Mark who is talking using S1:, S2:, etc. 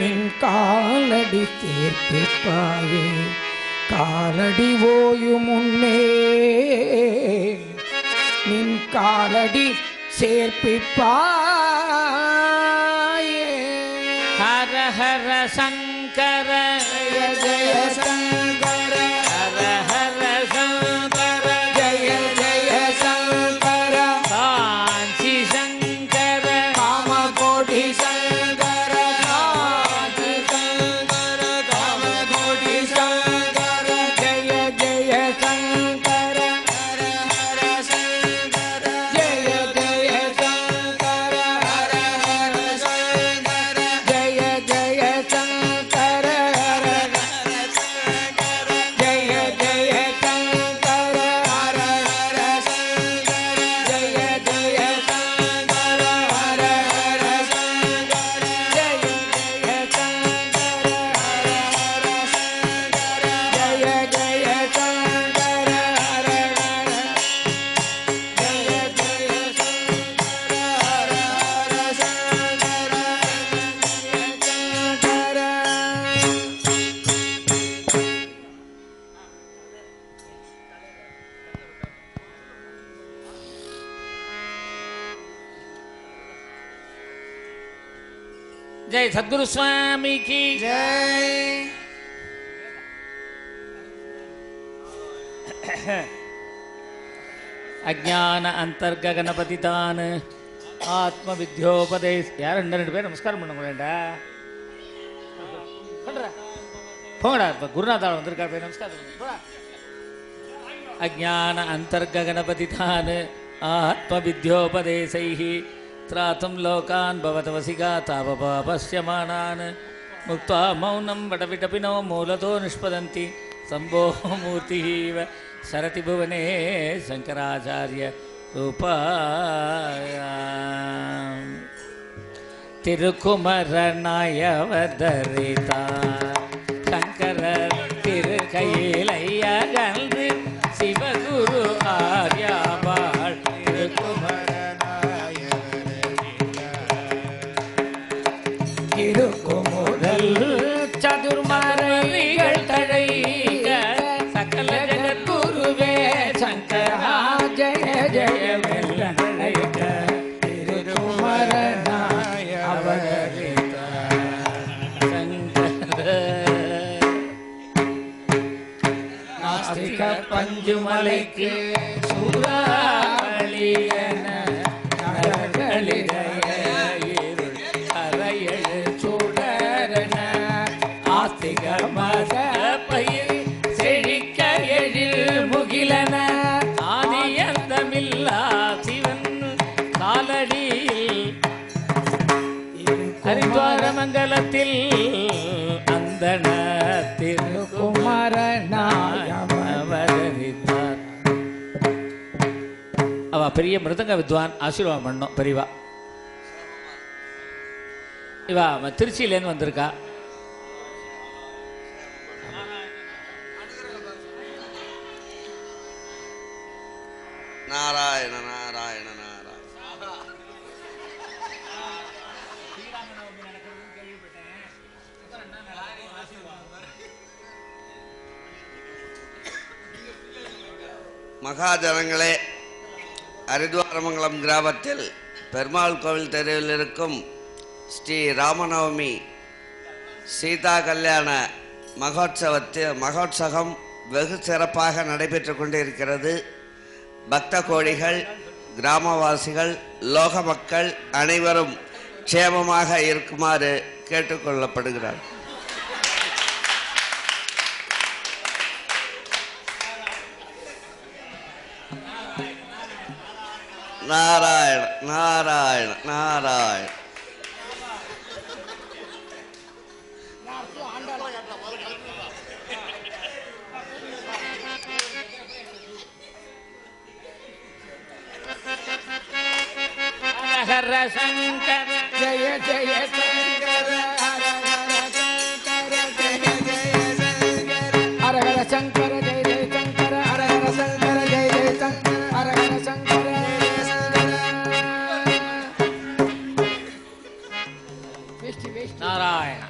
S1: நின் காலடி சேர்ப்பிப்பாயே காலடி ஓயும் முன்னே நின் காலடி சேர்ப்பிப்பாயே
S2: ஹர ஹர சங்கர
S1: ஜய ஜய சங்கர
S2: ஹர ஹர சங்கர
S1: ஜய ஜய சங்கர
S2: காஞ்சி சங்கர
S1: காமகோடி சங்கர காஞ்சி சங்கர காமகோடி சங்கர ஜய ஜய சங்கர ஹர ஹர சங்கர ஜய ஜய சங்கர ஹர ஹர சங்கர ஜய ஜய சங்கர ஹர ஹர சங்கர ஜய ஜய சங்கர ஹர ஹர சங்கர ஜய ஜய சங்கர ஹர ஹர சங்கர ஜய ஜய சங்கர ஹர ஹர சங்கர ஜய ஜய சங்கர ஹர ஹர ஜய ஜய சங்கர ஹர ஹர சங்கர
S2: जय सद्गुरु स्वामी की
S1: जय
S2: अज्ञान अंतर्गणपतितान आत्म विद्योपदेश यार ரெண்டு பேர் நமஸ்காரம் பண்ணுங்க வேண்டா பண்றா போடா குருநாதர் வந்திருக்கார் போய் நமஸ்காரம் பண்ணுங்க போடா अज्ञान अंतर्गणपतितान आत्म विद्योपदेशैः त्रातुं लोकान् भवतवसिका तावपापश्यमानान् मुक्त्वा मौनं वटविटपिनो मूलतो निष्पदन्ति शम्भो मूर्तिः इव सरति भुवने शङ्कराचार्य रूपाय तिरुकुमरनायवदरिता शङ्कर तिरुकैलयगल् शिवगुरु आर्याबाळ
S1: திருக்குமுதல் சதுர்மறைகள் தழைக சகல ஜகத்குருவே சங்கரா ஜய ஜய வெள்ளழைக திருக்குமரனாய அவதரித்த
S2: शङ्कर
S1: நாஸ்திக பஞ்சுமலைக்கு சூறாவளியன நரகளிடைய இருள் அறையழு சுடரன ஆஸ்திக மத பயிர் செழிக்க எழில் முகிலன
S2: ஆதியந்தமில்லா சிவன் காலடியில் ஹரித்வார மங்கலத்தில் அந்தன
S1: குமரனாய
S2: அவதரித்தார். அவ பெரிய மிருதங்க வித்வான் ஆசீர்வாதம் பண்ணோம் பெரியவா. இவா திருச்சியிலேருந்து வந்திருக்கா.
S3: நாராயண நாராயண நாராயண. மகாஜனங்களே, ஹரித்வாரமங்கலம் கிராமத்தில் பெருமாள் கோவில் தெருவில் இருக்கும் ஸ்ரீ ராமநவமி சீதா கல்யாண மகோத்சவம் வெகு சிறப்பாக நடைபெற்று கொண்டிருக்கிறது. பக்த கோடிகள், கிராமவாசிகள், லோக மக்கள் அனைவரும் க்ஷேமமாக இருக்குமாறு கேட்டுக்கொள்ளப்படுகிறார். நாராயண நாராயண நாராயண.
S2: ஹர சங்கர
S1: ஜய ஜய சங்கர ஹர ஹர சங்கர ஜய ஜய சங்கர ஹர ஹர சங்கர ஜய ஜய சங்கர ஹர ஹர சங்கர ஜய ஜய சங்கர ஹர ஹர சங்கர ஜய ஜய சங்கர. வேஷ்டி வேஷ்டி
S2: நாராயண